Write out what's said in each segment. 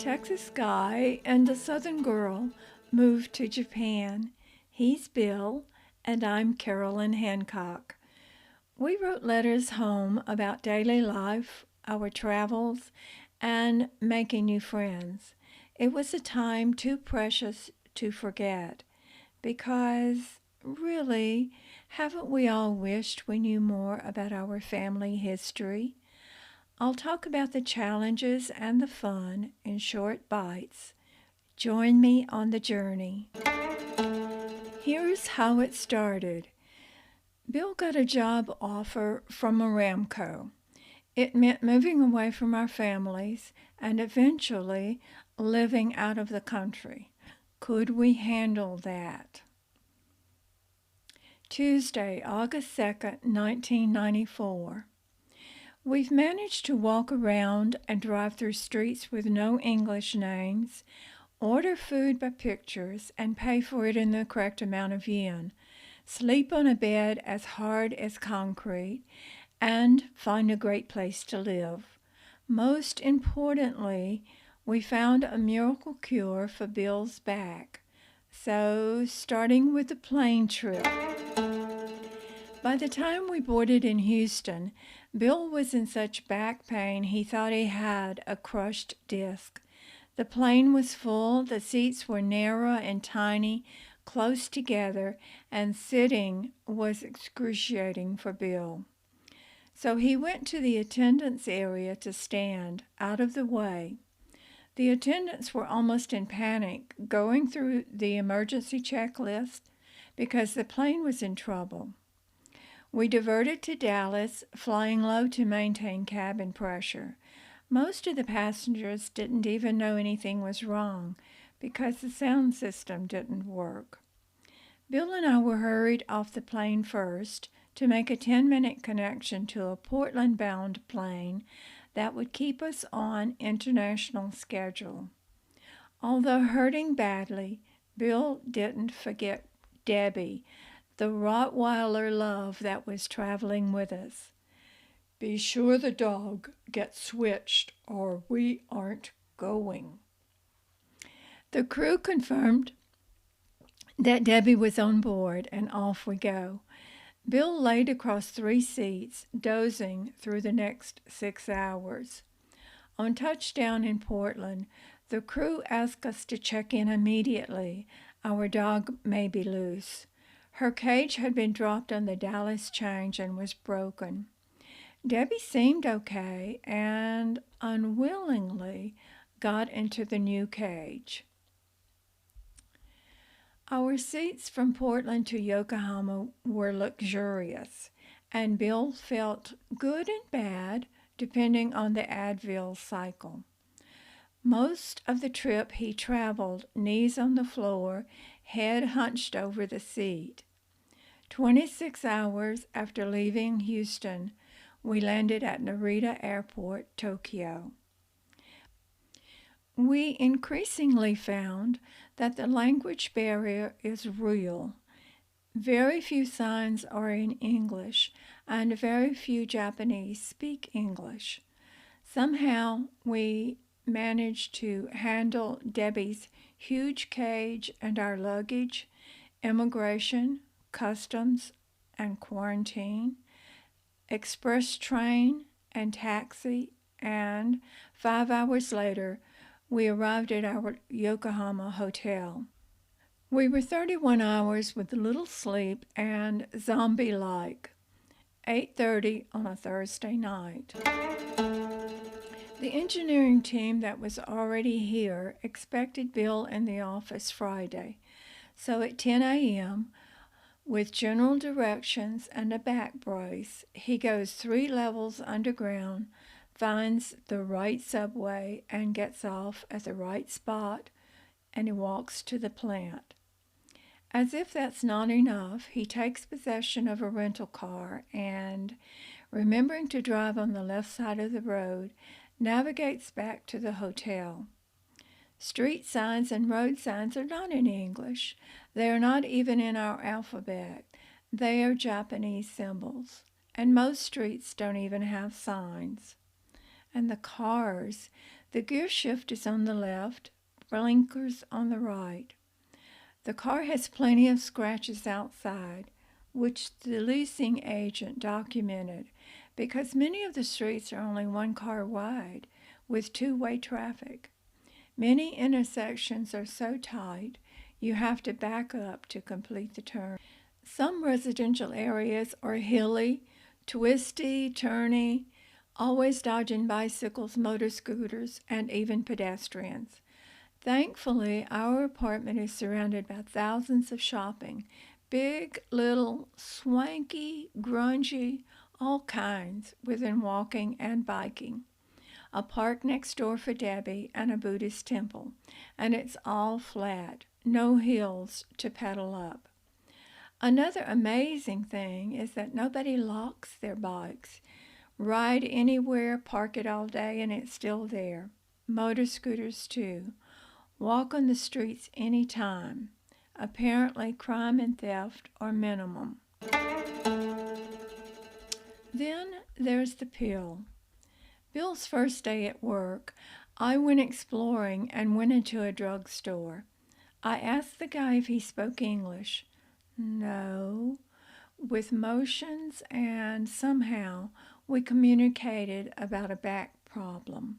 Texas guy and a Southern girl moved to Japan. He's Bill, and I'm Carolyn Hancock. We wrote letters home about daily life, our travels, and making new friends. It was a time too precious to forget because, really, haven't we all wished we knew more about our family history? I'll talk about the challenges and the fun in short bites. Join me on the journey. Here's how it started. Bill got a job offer from Aramco. It meant moving away from our families and eventually living out of the country. Could we handle that? Tuesday, August 2nd, 1994. We've managed to walk around and drive through streets with no English names, order food by pictures, and pay for it in the correct amount of yen, sleep on a bed as hard as concrete, and find a great place to live. Most importantly, we found a miracle cure for Bill's back. So, starting with the plane trip. By the time we boarded in Houston, Bill was in such back pain he thought he had a crushed disc. The plane was full, the seats were narrow and tiny, close together, and sitting was excruciating for Bill. So he went to the attendants area to stand, out of the way. The attendants were almost in panic, going through the emergency checklist because the plane was in trouble. We diverted to Dallas, flying low to maintain cabin pressure. Most of the passengers didn't even know anything was wrong because the sound system didn't work. Bill and I were hurried off the plane first to make a 10-minute connection to a Portland-bound plane that would keep us on international schedule. Although hurting badly, Bill didn't forget Debbie, the Rottweiler love that was traveling with us. Be sure the dog gets switched or we aren't going. The crew confirmed that Debbie was on board, and off we go. Bill laid across 3 seats, dozing through the next 6 hours. On touchdown in Portland, the crew asked us to check in immediately. Our dog may be loose. Her cage had been dropped on the Dallas change and was broken. Debbie seemed okay and unwillingly got into the new cage. Our seats from Portland to Yokohama were luxurious, and Bill felt good and bad depending on the Advil cycle. Most of the trip he traveled knees on the floor, head hunched over the seat. 26 hours after leaving Houston, we landed at Narita Airport, Tokyo. We increasingly found that the language barrier is real. Very few signs are in English, and very few Japanese speak English. Somehow we managed to handle Debbie's huge cage and our luggage, immigration, customs, and quarantine, express train and taxi, and 5 hours later, we arrived at our Yokohama hotel. We were 31 hours with little sleep and zombie-like. 8:30 on a Thursday night. The engineering team that was already here expected Bill in the office Friday. So at 10 a.m., with general directions and a back brace, he goes 3 levels underground, finds the right subway, and gets off at the right spot, and he walks to the plant. As if that's not enough, he takes possession of a rental car and, remembering to drive on the left side of the road, navigates back to the hotel. Street signs and road signs are not in English. They are not even in our alphabet. They are Japanese symbols, and most streets don't even have signs. And the cars. The gear shift is on the left, blinkers on the right. The car has plenty of scratches outside, which the leasing agent documented because many of the streets are only one car wide with two-way traffic. Many intersections are so tight you have to back up to complete the turn. Some residential areas are hilly, twisty, turny, always dodging bicycles, motor scooters, and even pedestrians. Thankfully, our apartment is surrounded by thousands of shopping, big, little, swanky, grungy, all kinds, within walking and biking. A park next door for Debbie and a Buddhist temple, and it's all flat, no hills to pedal up. Another amazing thing is that nobody locks their bikes. Ride anywhere, park it all day, and it's still there. Motor scooters, too. Walk on the streets any time. Apparently, crime and theft are minimum. Then there's the pill. Bill's first day at work, I went exploring and went into a drugstore. I asked the guy if he spoke English. No. With motions, and somehow we communicated about a back problem.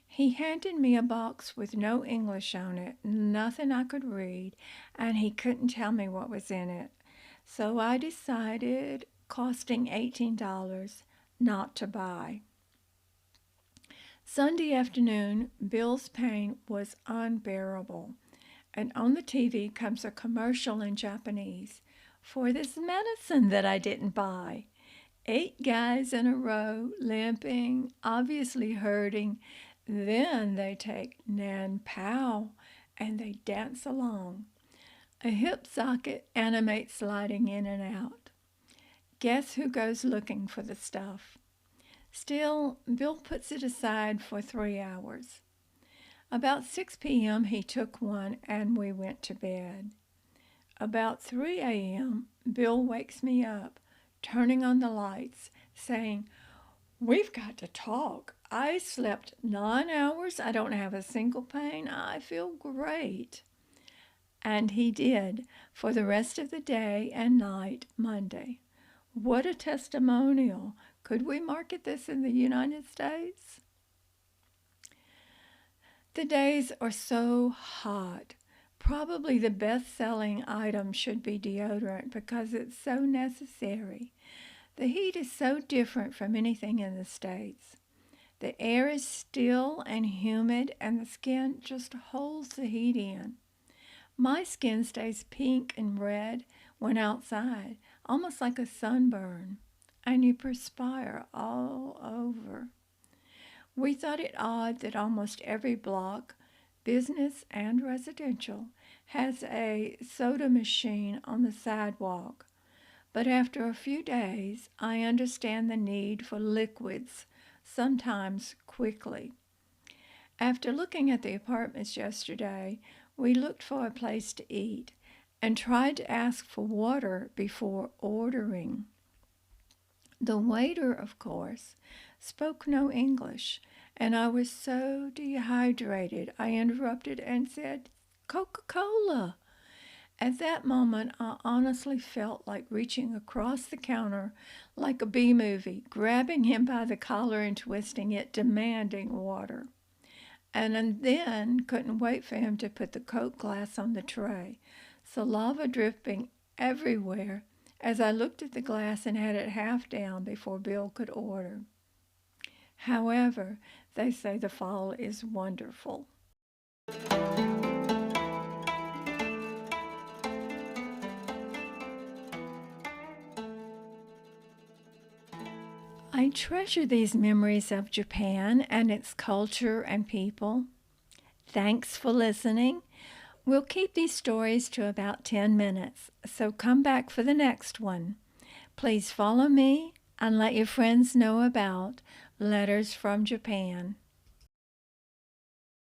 He handed me a box with no English on it, nothing I could read, and he couldn't tell me what was in it. So I decided, costing $18, not to buy. Sunday afternoon, Bill's pain was unbearable, and on the TV comes a commercial in Japanese for this medicine that I didn't buy. 8 guys in a row, limping, obviously hurting. Then they take Nan Pow and they dance along. A hip socket animates sliding in and out. Guess who goes looking for the stuff? Still, Bill puts it aside for 3 hours. About 6 p.m. he took one and we went to bed. About 3 a.m. Bill wakes me up, turning on the lights, saying, "We've got to talk. I slept 9 hours. I don't have a single pain. I feel great." And he did for the rest of the day and night Monday. What a testimonial. Could we market this in the United States? The days are so hot. Probably the best-selling item should be deodorant because it's so necessary. The heat is so different from anything in the States. The air is still and humid, and the skin just holds the heat in. My skin stays pink and red when outside, almost like a sunburn, and you perspire all over. We thought it odd that almost every block, business and residential, has a soda machine on the sidewalk. But after a few days, I understand the need for liquids, sometimes quickly. After looking at the apartments yesterday, we looked for a place to eat and tried to ask for water before ordering. The waiter, of course, spoke no English, and I was so dehydrated I interrupted and said, "Coca-Cola." At that moment, I honestly felt like reaching across the counter like a B-movie, grabbing him by the collar and twisting it, demanding water. And then couldn't wait for him to put the Coke glass on the tray, saliva dripping everywhere as I looked at the glass and had it half down before Bill could order. However, they say the fall is wonderful. I treasure these memories of Japan and its culture and people. Thanks for listening. We'll keep these stories to about 10 minutes, so come back for the next one. Please follow me and let your friends know about Letters from Japan.